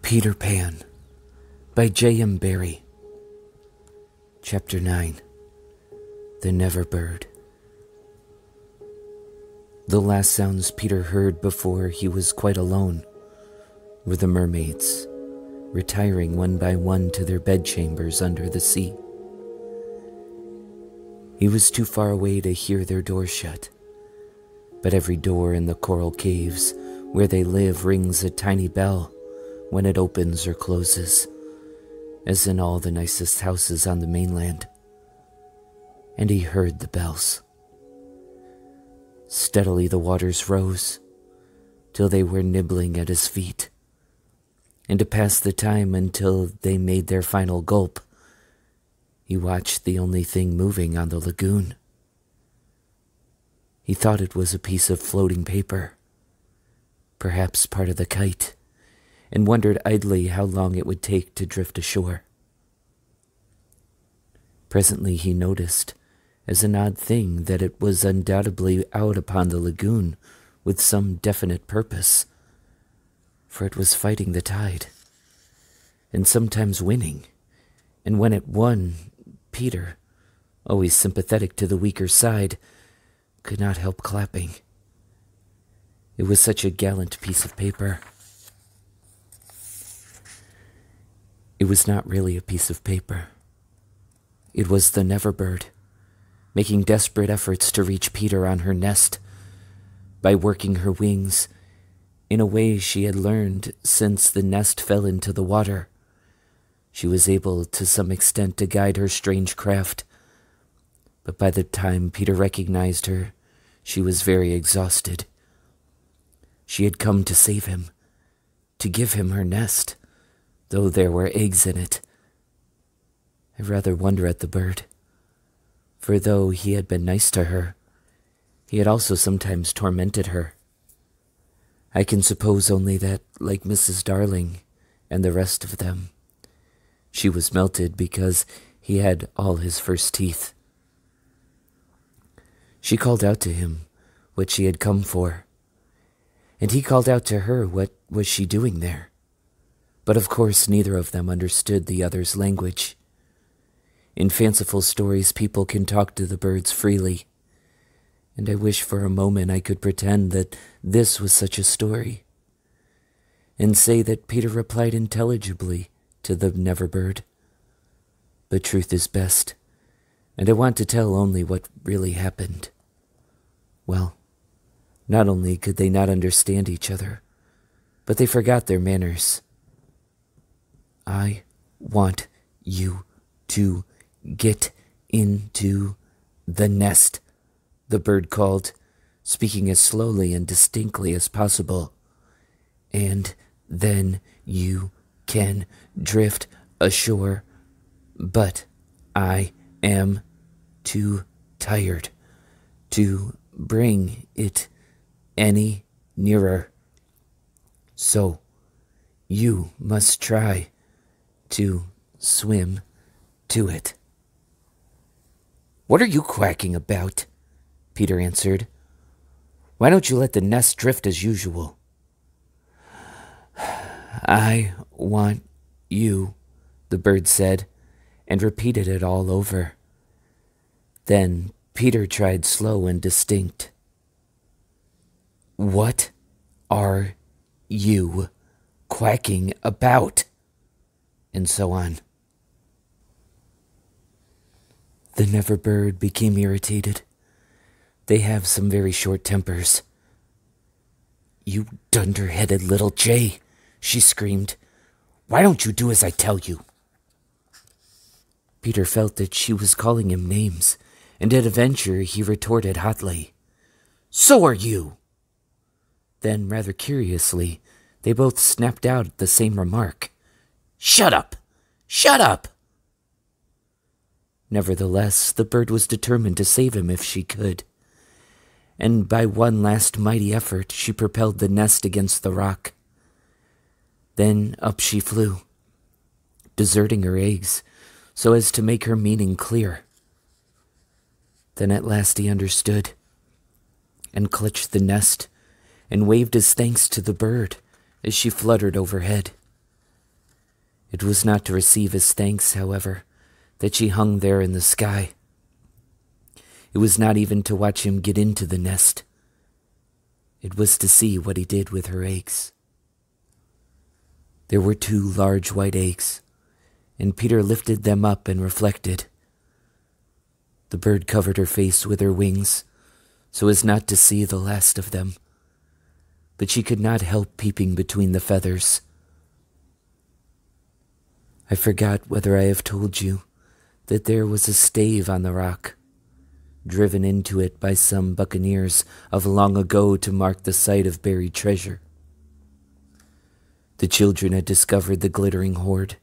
Peter Pan by J.M. Barrie. Chapter 9. The Never Bird. The last sounds Peter heard before he was quite alone were the mermaids, retiring one by one to their bedchambers under the sea. He was too far away to hear their doors shut, but every door in the coral caves where they live rings a tiny bell when it opens or closes, as in all the nicest houses on the mainland. And he heard the bells. Steadily the waters rose, till they were nibbling at his feet, and to pass the time until they made their final gulp, he watched the only thing moving on the lagoon. He thought it was a piece of floating paper, perhaps part of the kite, and wondered idly how long it would take to drift ashore. Presently he noticed, as an odd thing, that it was undoubtedly out upon the lagoon with some definite purpose, for it was fighting the tide, and sometimes winning, and when it won, Peter, always sympathetic to the weaker side, could not help clapping. It was such a gallant piece of paper. It was not really a piece of paper. It was the Never Bird, making desperate efforts to reach Peter on her nest by working her wings in a way she had learned since the nest fell into the water. She was able to some extent to guide her strange craft, but by the time Peter recognized her, she was very exhausted. She had come to save him, to give him her nest, though there were eggs in it. I rather wonder at the bird, for though he had been nice to her, he had also sometimes tormented her. I can suppose only that, like Mrs. Darling and the rest of them, she was melted because he had all his first teeth. She called out to him what she had come for, and he called out to her what was she doing there. But of course neither of them understood the other's language. In fanciful stories people can talk to the birds freely, and I wish for a moment I could pretend that this was such a story, and say that Peter replied intelligibly to the Never Bird. But truth is best, and I want to tell only what really happened. Well, not only could they not understand each other, but they forgot their manners. I want you to get into the nest, the bird called, speaking as slowly and distinctly as possible. And then you can drift ashore, but I am too tired to bring it any nearer. So you must try to swim to it. What are you quacking about? Peter answered. Why don't you let the nest drift as usual? I want you, the bird said, and repeated it all over. Then Peter tried slow and distinct. What are you quacking about? And so on. The Never Bird became irritated. They have some very short tempers. You dunderheaded little jay, she screamed. Why don't you do as I tell you? Peter felt that she was calling him names, and at a venture he retorted hotly, So are you! Then, rather curiously, they both snapped out at the same remark. Shut up! Shut up! Nevertheless, the bird was determined to save him if she could, and by one last mighty effort she propelled the nest against the rock. Then up she flew, deserting her eggs so as to make her meaning clear. Then at last he understood, and clutched the nest, and waved his thanks to the bird as she fluttered overhead. It was not to receive his thanks, however, that she hung there in the sky. It was not even to watch him get into the nest. It was to see what he did with her eggs. There were 2 large white eggs, and Peter lifted them up and reflected. The bird covered her face with her wings, so as not to see the last of them, but she could not help peeping between the feathers. I forgot whether I have told you that there was a stave on the rock, driven into it by some buccaneers of long ago to mark the site of buried treasure. The children had discovered the glittering hoard,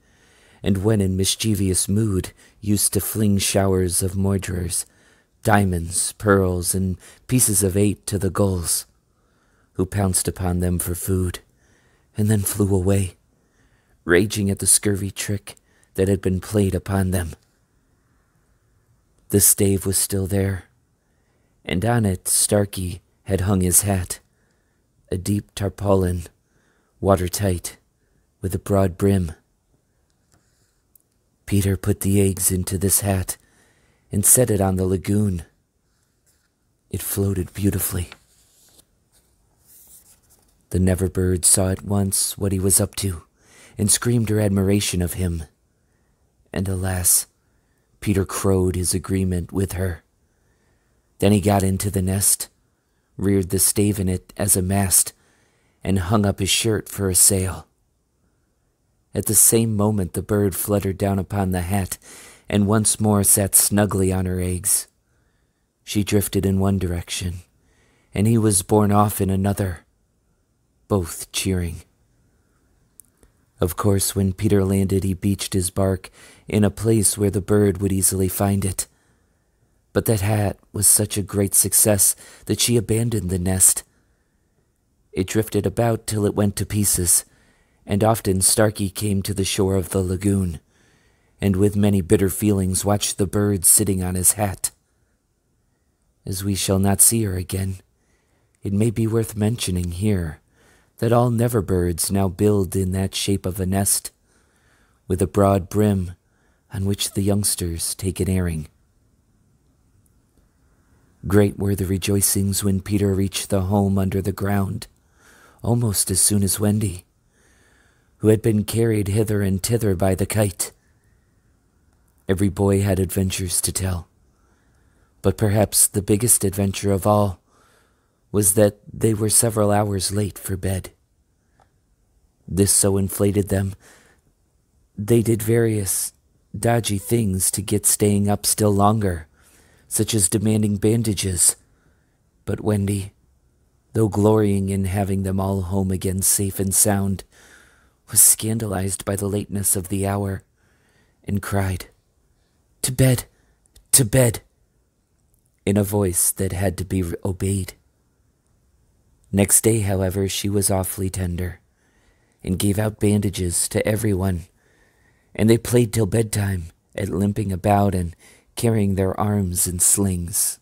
and when in mischievous mood used to fling showers of moidores, diamonds, pearls, and pieces of 8 to the gulls, who pounced upon them for food, and then flew away, raging at the scurvy trick that had been played upon them. The stave was still there, and on it Starkey had hung his hat, a deep tarpaulin, watertight, with a broad brim. Peter put the eggs into this hat and set it on the lagoon. It floated beautifully. The Neverbird saw at once what he was up to and screamed her admiration of him. And alas, Peter crowed his agreement with her. Then he got into the nest, reared the stave in it as a mast, and hung up his shirt for a sail. At the same moment the bird fluttered down upon the hat and once more sat snugly on her eggs. She drifted in one direction, and he was borne off in another, both cheering. Of course, when Peter landed, he beached his bark in a place where the bird would easily find it. But that hat was such a great success that she abandoned the nest. It drifted about till it went to pieces, and often Starkey came to the shore of the lagoon, and with many bitter feelings watched the bird sitting on his hat. As we shall not see her again, it may be worth mentioning here that all Neverbirds now build in that shape of a nest, with a broad brim on which the youngsters take an airing. Great were the rejoicings when Peter reached the home under the ground, almost as soon as Wendy, who had been carried hither and thither by the kite. Every boy had adventures to tell, but perhaps the biggest adventure of all was that they were several hours late for bed. This so inflated them, they did various dodgy things to get staying up still longer, such as demanding bandages. But Wendy, though glorying in having them all home again safe and sound, was scandalized by the lateness of the hour, and cried, "To bed, to bed," in a voice that had to be obeyed. Next day, however, she was awfully tender, and gave out bandages to everyone, and they played till bedtime at limping about and carrying their arms in slings.